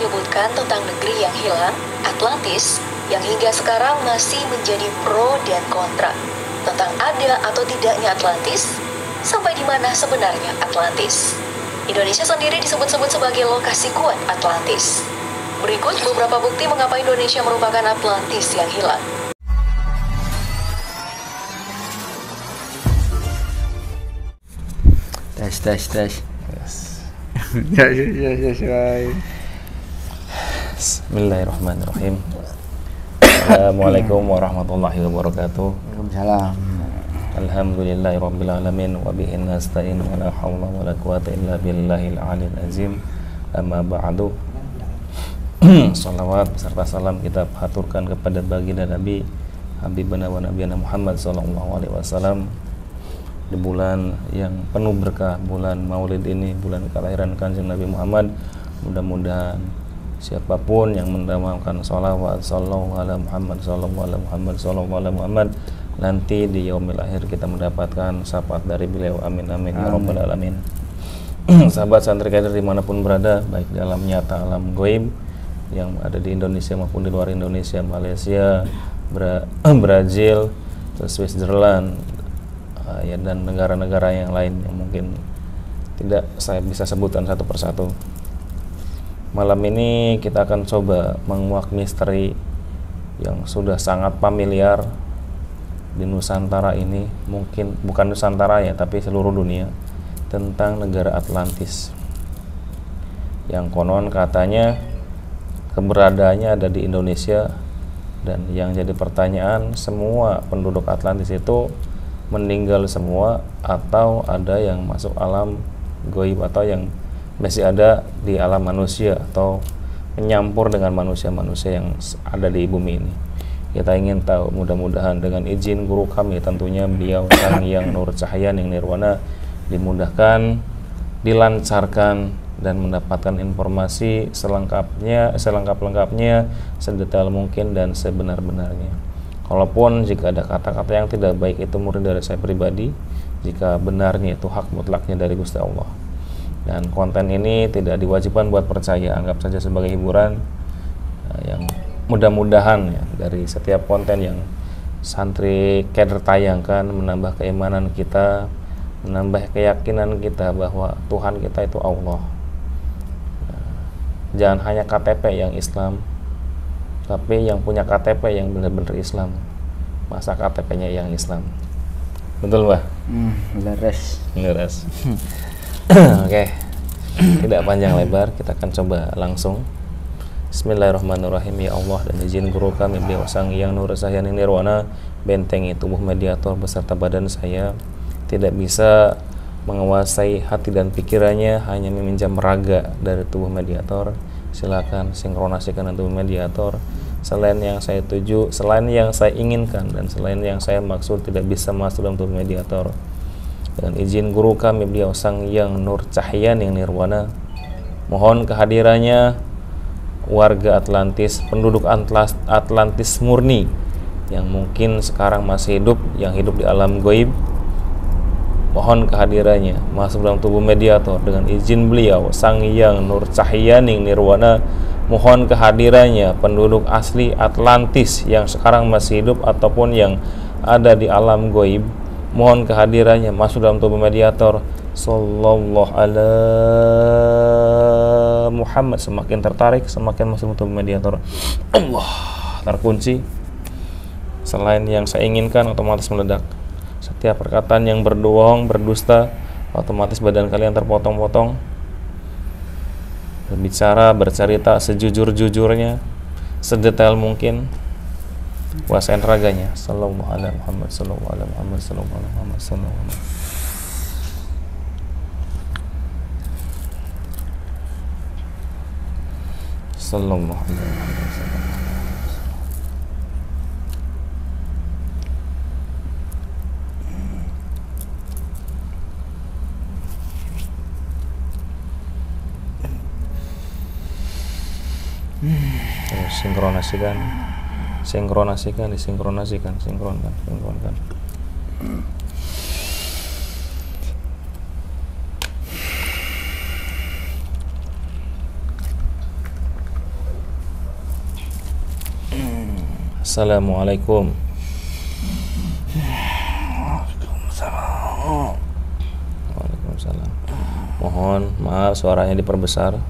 menyebutkan tentang negeri yang hilang, Atlantis, yang hingga sekarang masih menjadi pro dan kontra. Tentang ada atau tidaknya Atlantis, sampai di mana sebenarnya Atlantis. Indonesia sendiri disebut-sebut sebagai lokasi kuat Atlantis. Berikut beberapa bukti mengapa Indonesia merupakan Atlantis yang hilang. Tes. Yes. Bismillahirrahmanirrahim. Assalamualaikum warahmatullahi wabarakatuh. Waalaikumsalam. Alhamdulillahirabbil alamin wa bihi nasta'in wa la haula wa la quwata illa billahil aliyil azim. Amma ba'du. Salawat beserta salam kita haturkan kepada baginda Nabi Habibana wa Nabiyana Muhammad sallallahu alaihi wasallam. Di bulan yang penuh berkah, bulan Maulid ini, bulan kelahiran Kanjeng Nabi Muhammad, mudah-mudahan siapapun yang mendamaikan sholawat sallallahu ala Muhammad sallallahu ala Muhammad sallallahu ala Muhammad, nanti di yaumil akhir kita mendapatkan syafaat dari beliau. Amin amin ya rabbal alamin. Sahabat santri kader dimanapun berada, baik di alam nyata, alam goib yang ada di Indonesia maupun di luar Indonesia, Malaysia, Brazil, Switzerland, ya, dan negara-negara yang lain yang mungkin tidak saya bisa sebutkan satu persatu. Malam ini kita akan coba menguak misteri yang sudah sangat familiar di Nusantara ini, mungkin bukan Nusantara ya, tapi seluruh dunia, tentang negara Atlantis yang konon katanya keberadaannya ada di Indonesia. Dan yang jadi pertanyaan, semua penduduk Atlantis itu meninggal semua atau ada yang masuk alam goib atau yang masih ada di alam manusia atau menyampur dengan manusia-manusia yang ada di bumi ini. Kita ingin tahu, mudah-mudahan dengan izin guru kami tentunya beliau Sang Hyang Nur Cahyaning Nirwana, dimudahkan, dilancarkan, dan mendapatkan informasi selengkap-lengkapnya, sedetail mungkin dan sebenar-benarnya. Kalaupun jika ada kata-kata yang tidak baik, itu murni dari saya pribadi. Jika benarnya itu hak mutlaknya dari Gusti Allah. Dan konten ini tidak diwajibkan buat percaya, anggap saja sebagai hiburan yang mudah-mudahan ya, dari setiap konten yang santri kader tayangkan menambah keimanan kita, menambah keyakinan kita bahwa Tuhan kita itu Allah. Jangan hanya KTP yang Islam, tapi yang punya KTP yang benar-benar Islam. Masa KTP-nya yang Islam? Betul, Mbak? Leres. Oke. Tidak panjang lebar, kita akan coba langsung. Bismillahirrahmanirrahim. Ya Allah, dan izin guru kami beliau Sang Hyang Nur Cahyaning Nirwana, bentengi tubuh mediator beserta badan saya, tidak bisa menguasai hati dan pikirannya, hanya meminjam raga dari tubuh mediator. Silakan sinkronasikan tubuh mediator. Selain yang saya tuju, selain yang saya inginkan, dan selain yang saya maksud tidak bisa masuk dalam tubuh mediator. Dengan izin guru kami beliau Sang Hyang Nur Cahyaning Nirwana, mohon kehadirannya warga Atlantis, penduduk Atlantis murni yang mungkin sekarang masih hidup, yang hidup di alam goib. Mohon kehadirannya masuk dalam tubuh mediator dengan izin beliau Sang Hyang Nur Cahyaning Nirwana. Mohon kehadirannya penduduk asli Atlantis yang sekarang masih hidup ataupun yang ada di alam goib. Mohon kehadirannya masuk dalam tubuh mediator. Sallallahu ala Muhammad. Semakin tertarik, semakin masuk dalam tubuh mediator. Allah, terkunci. Selain yang saya inginkan otomatis meledak. Setiap perkataan yang berbohong, berdusta, otomatis badan kalian terpotong-potong. Berbicara, bercerita sejujur-jujurnya, sedetail mungkin. Kuasain raganya. Sallallahu ala Muhammad, sallallahu ala Muhammad, sallallahu ala Muhammad, sallallahu ala Muhammad. Sallallahu ala Muhammad, sallallahu ala Terus sinkronkan. Assalamualaikum. Waalaikumsalam. Mohon maaf suaranya diperbesar.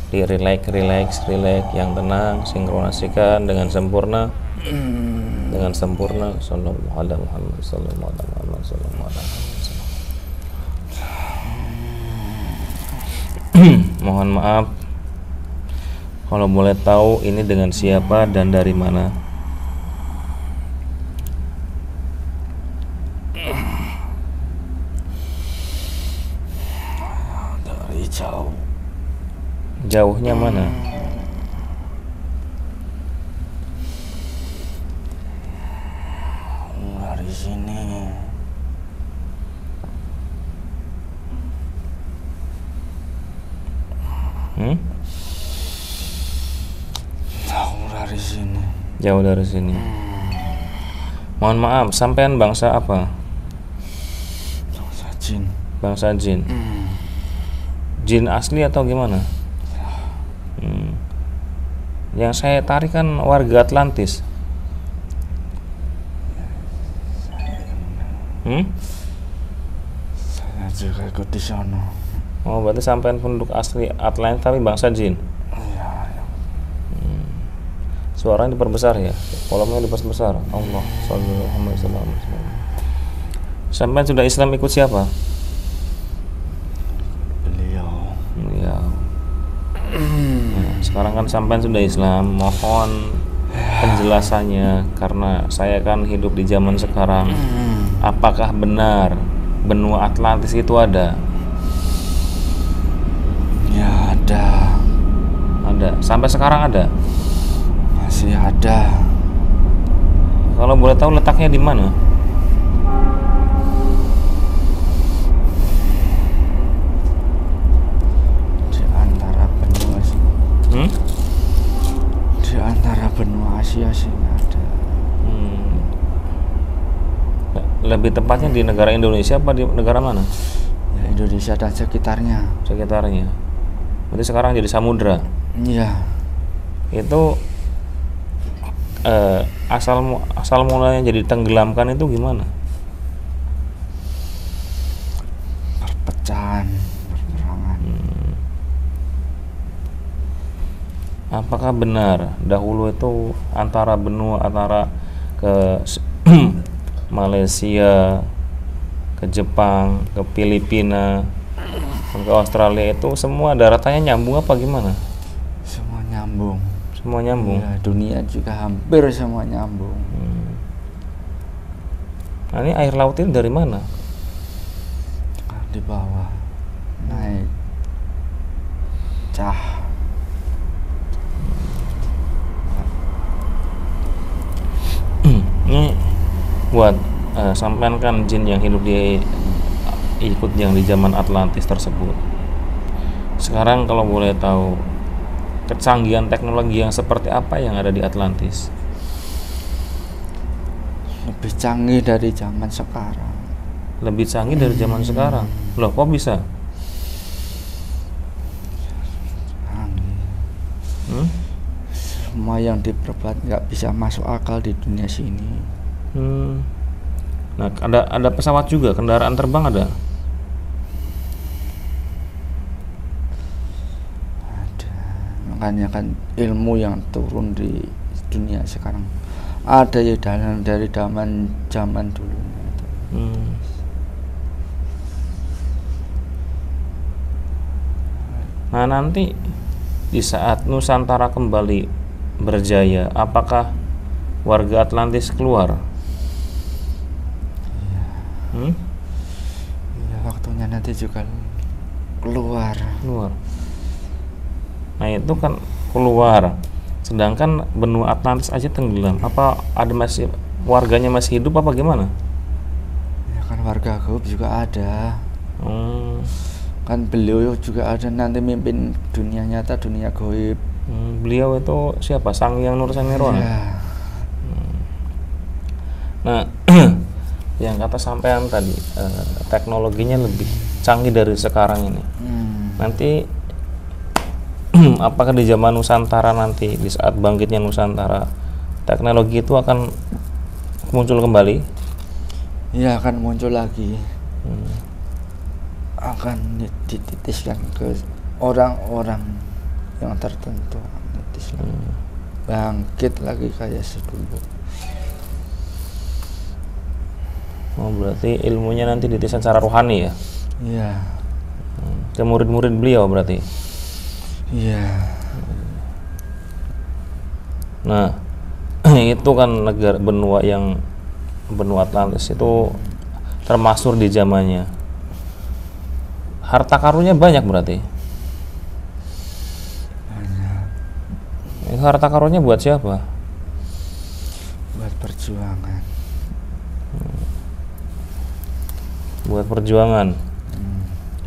Di relax yang tenang, sinkronasikan dengan sempurna. Dengan sempurna. Sallallahu alaihi Muhammad sallallahu alaihi wasallam. Mohon maaf kalau boleh tahu ini dengan siapa dan dari mana? Dari jauh. Jauhnya mana? Dari sini. Jauh dari sini. Jauh dari sini. Mohon maaf, sampean bangsa apa? Bangsa jin. Bangsa jin. Jin asli atau gimana? Yang saya tarik kan warga Atlantis. Saya juga ikut di sana. Oh, berarti sampean penduduk asli Atlantis tapi bangsa jin. Iya. Suaranya diperbesar ya, volumenya diperbesar. Allah sallallahu alaihi wasallam. Sampean sudah Islam ikut siapa? Beliau. Ya. Nah, sekarang kan sampean sudah Islam, mohon penjelasannya karena saya kan hidup di zaman sekarang. Apakah benar benua Atlantis itu ada? Ya ada. Ada. Sampai sekarang ada? Masih ada. Kalau boleh tahu letaknya di mana? Di antara benua Asia. Di antara benua Asia sih ada. Lebih tepatnya di negara Indonesia apa di negara mana? Ya Indonesia dan sekitarnya. Sekitarnya. Berarti sekarang jadi samudra. Iya. Itu asal mulanya jadi tenggelamkan itu gimana? Perpecahan, perperangan. Apakah benar dahulu itu antara benua antara ke Malaysia, ke Jepang, ke Filipina, ke Australia itu semua daratannya nyambung apa gimana? Semua nyambung. Semua nyambung. Ya, dunia juga hampir semua nyambung. Nah, ini air laut ini dari mana? Di bawah naik cah. Ini buat sampean kan jin yang hidup di ikut yang di zaman Atlantis tersebut. Sekarang kalau boleh tahu kecanggihan teknologi yang seperti apa yang ada di Atlantis? Lebih canggih dari zaman sekarang. Lebih canggih dari zaman sekarang. Loh, kok bisa? Canggih. Semua yang diperbuat nggak bisa masuk akal di dunia sini. Nah, ada pesawat juga, kendaraan terbang ada? Makanya kan ilmu yang turun di dunia sekarang ada ya dari zaman dulu. Nah, nanti di saat Nusantara kembali berjaya, apakah warga Atlantis keluar? Ya, waktunya nanti juga keluar. Nah, itu kan keluar. Sedangkan benua Atlantis aja tenggelam. Apa ada masih warganya masih hidup apa gimana? Ya kan warga gaib juga ada. Kan beliau juga ada nanti mimpin dunia nyata, dunia gaib. Beliau itu siapa? Sang Hyang Nursa Nirwana. Ya. Nah, yang kata sampean tadi teknologinya lebih canggih dari sekarang ini. Nanti apakah di zaman Nusantara nanti di saat bangkitnya Nusantara teknologi itu akan muncul kembali. Ya akan muncul lagi, akan dititiskan ke orang-orang yang tertentu, bangkit lagi kayak sedulu. Oh, berarti ilmunya nanti ditiskan secara rohani ya? Iya. Ke murid-murid beliau berarti. Iya. Nah, itu kan negara benua Atlantis itu termasuk di zamannya. Harta karunnya banyak berarti. Banyak. Itu harta karunnya buat siapa? Buat perjuangan. Buat perjuangan.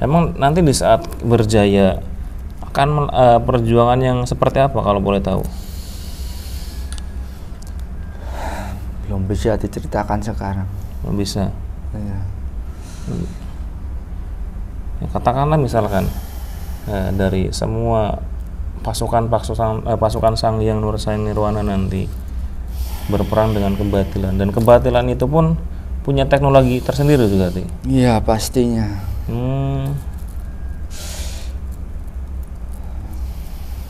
Emang nanti di saat berjaya akan perjuangan yang seperti apa kalau boleh tahu? Belum bisa diceritakan sekarang. Belum bisa. Iya. Ya, katakanlah misalkan dari semua pasukan Sang Hyang Nursaning Nirwana nanti berperang dengan kebatilan, dan kebatilan itu pun punya teknologi tersendiri juga, Ti. Iya, pastinya.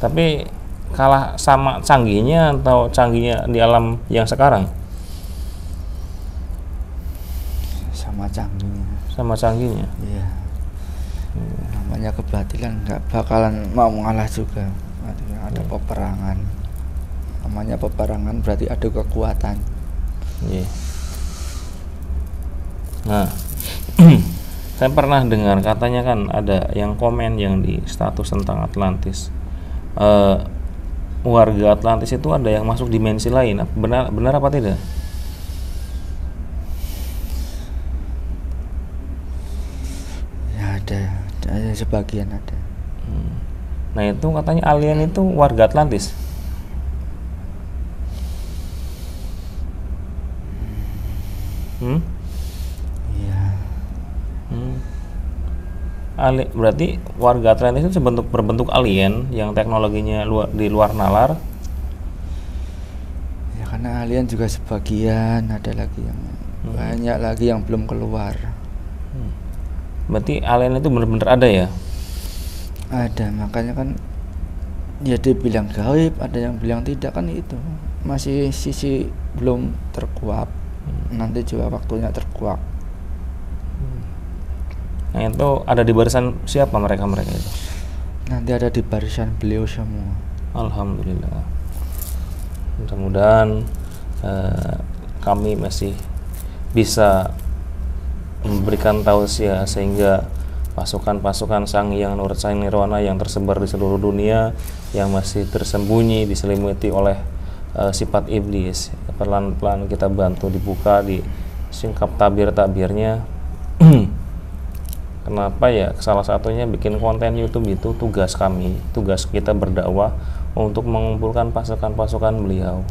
Tapi kalah sama canggihnya atau canggihnya di alam yang sekarang? Sama canggihnya. Sama canggihnya. Iya. Namanya kebatilan nggak bakalan mau ngalah juga. Ada peperangan. Namanya peperangan berarti ada kekuatan. Iya. Nah, saya pernah dengar katanya kan ada yang komen yang di status tentang Atlantis. Warga Atlantis itu ada yang masuk dimensi lain. Benar apa tidak? Ya ada sebagian ada. Nah itu katanya alien itu warga Atlantis. Iya. Berarti warga Atlantis itu berbentuk alien yang teknologinya di luar nalar. Ya karena alien juga sebagian, ada lagi yang banyak lagi yang belum keluar. Berarti alien itu benar-benar ada ya? Ada, makanya kan ya dia bilang gaib, ada yang bilang tidak, kan itu masih sisi belum terkuak. Nanti juga waktunya terkuak. Nah itu ada di barisan siapa mereka itu? Nanti ada di barisan beliau semua. Alhamdulillah. Mudah-mudahan kami masih bisa memberikan tausiah sehingga pasukan-pasukan Sang Hyang Nursaning Nirwana yang tersebar di seluruh dunia yang masih tersembunyi diselimuti oleh sifat iblis, pelan-pelan kita bantu dibuka, disingkap tabir-tabirnya. Kenapa ya? Salah satunya bikin konten YouTube itu tugas kami, tugas kita berdakwah untuk mengumpulkan pasukan-pasukan beliau.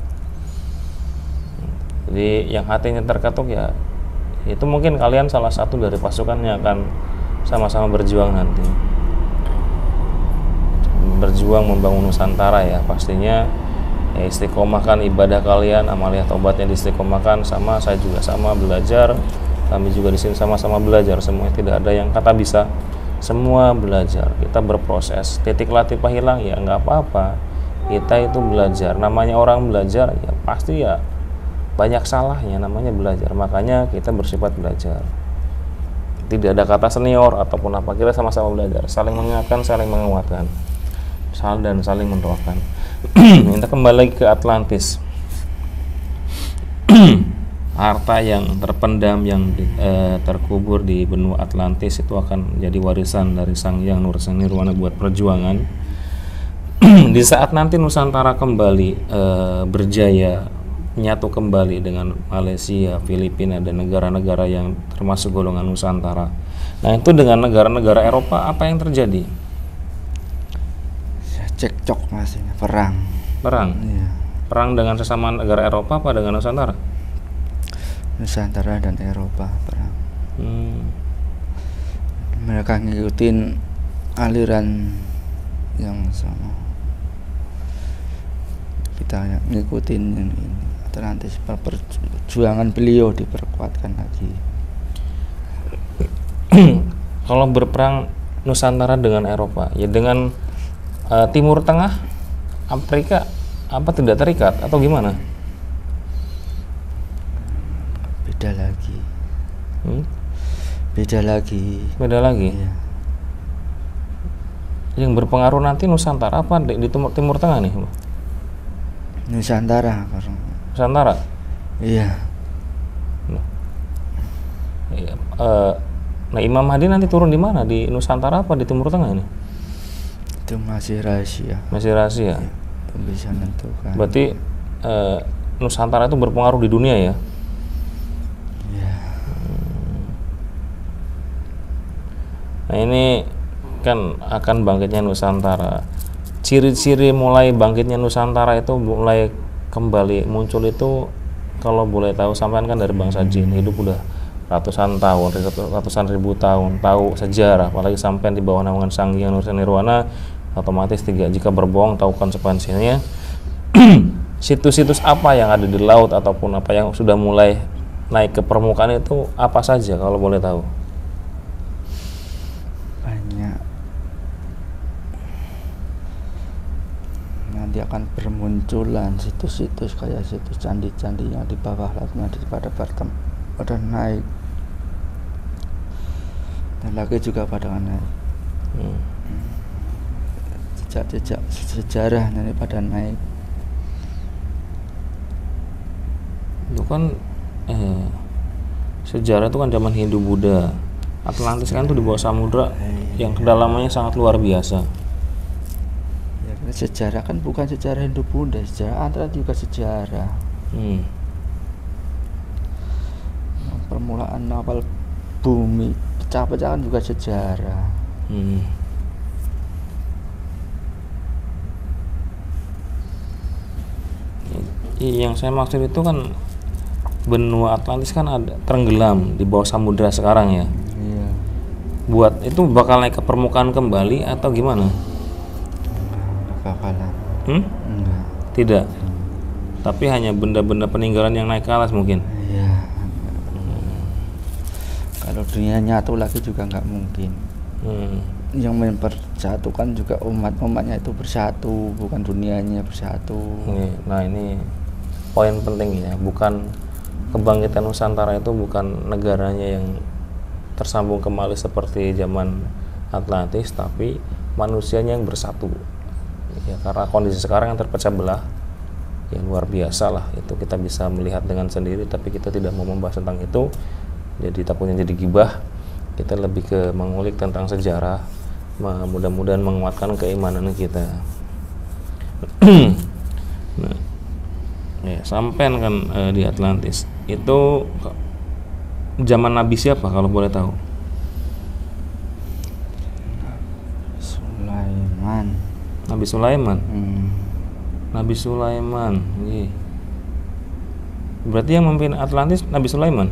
Jadi yang hatinya terketuk ya itu mungkin kalian salah satu dari pasukan yang akan sama-sama berjuang nanti, berjuang membangun Nusantara ya. Pastinya ya istiqomahkan ibadah kalian, amaliyah taubatnya diistiqomahkan. Sama saya juga sama belajar, kami juga di sini sama-sama belajar. Semuanya tidak ada yang kata bisa, semua belajar. Kita berproses. Titik latifah hilang ya nggak apa-apa, kita itu belajar. Namanya orang belajar ya pasti ya banyak salahnya, namanya belajar. Makanya kita bersifat belajar. Tidak ada kata senior ataupun apa, kita sama-sama belajar, saling mengingatkan, saling menguatkan, dan saling mendoakan. Kita kembali lagi ke Atlantis. Harta yang terpendam yang terkubur di benua Atlantis itu akan menjadi warisan dari Sang Hyang Nursaning Nirwana buat perjuangan. Di saat nanti Nusantara kembali berjaya, menyatu kembali dengan Malaysia, Filipina, dan negara-negara yang termasuk golongan Nusantara. Nah itu dengan negara-negara Eropa apa yang terjadi? Cekcok maksudnya, perang. Perang? Iya. Perang dengan sesama negara Eropa apa dengan Nusantara? Nusantara dan Eropa perang. Mereka ngikutin aliran yang sama. kita yang ngikutin yang ini Atlantis, perjuangan beliau diperkuatkan lagi. Kalau berperang Nusantara dengan Eropa, ya dengan Timur Tengah, Afrika, apa tidak terikat atau gimana? Beda lagi. Beda lagi. Beda lagi. Iya. Yang berpengaruh nanti Nusantara apa di Timur Tengah nih? Nusantara. Nusantara. Iya. Iya. Nah, Imam Mahdi nanti turun di mana? Di Nusantara apa di Timur Tengah ini? Itu masih rahasia. Masih rahasia. Itu bisa menentukan. Berarti Nusantara itu berpengaruh di dunia ya? Iya. Nah, ini kan akan bangkitnya Nusantara. Ciri-ciri mulai bangkitnya Nusantara itu mulai kembali muncul itu, kalau boleh tahu, sampean kan dari bangsa jin, hidup udah ratusan tahun, ratusan ribu tahun, tahu sejarah, apalagi sampean di bawah naungan Sang Hyang Nirwana, otomatis jika berbohong tahu konsekuensinya. Situs-situs apa yang ada di laut ataupun apa yang sudah mulai naik ke permukaan itu apa saja kalau boleh tahu? Banyak. Nanti akan bermunculan situs-situs kayak situs candi-candi yang di bawah laut nanti pada naik. Dan lagi juga pada naik. Jejak-jejak sejarah nanti pada naik. Itu kan sejarah itu kan zaman Hindu Buddha. Atlantis kan itu di bawah samudra yang kedalamannya sangat luar biasa. Ya, karena sejarah kan bukan sejarah Hindu Buddha, sejarah Atlantis juga sejarah. Permulaan awal bumi pecah-pecah kan juga sejarah. Yang saya maksud itu kan benua Atlantis kan ada tenggelam di bawah samudra sekarang ya. Iya. Buat itu bakal naik ke permukaan kembali atau gimana? Enggak bakalan. Enggak. Tidak. Tapi hanya benda-benda peninggalan yang naik ke atas mungkin. Iya. Kalau dunia nyatu lagi juga nggak mungkin. Yang mempersatukan juga umatnya itu bersatu, bukan dunianya bersatu. Nah, ini poin penting ya, bukan kebangkitan Nusantara itu bukan negaranya yang tersambung kembali seperti zaman Atlantis, tapi manusianya yang bersatu. Ya, karena kondisi sekarang yang terpecah belah, ya luar biasa lah. Itu kita bisa melihat dengan sendiri, tapi kita tidak mau membahas tentang itu. Jadi takutnya jadi gibah. Kita lebih ke mengulik tentang sejarah, mudah-mudahan menguatkan keimanan kita. Nah, ya, sampean kan di Atlantis itu zaman Nabi siapa kalau boleh tahu? Sulaiman. Nabi Sulaiman. Nabi Sulaiman. Berarti yang memimpin Atlantis Nabi Sulaiman.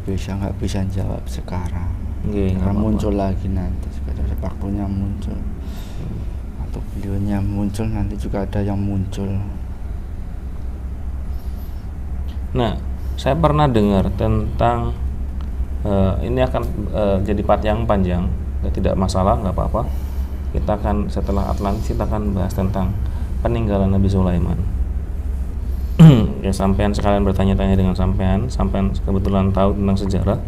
Saya nggak bisa jawab sekarang. Karena muncul lagi nanti, waktunya muncul. Atau beliaunya muncul, nanti juga ada yang muncul. Nah, saya pernah dengar tentang ini akan jadi part yang panjang, tidak masalah, nggak apa-apa. Kita akan setelah Atlantis kita akan bahas tentang peninggalan Nabi Sulaiman. Ya, sampean sekalian bertanya-tanya dengan sampean kebetulan tahu tentang sejarah.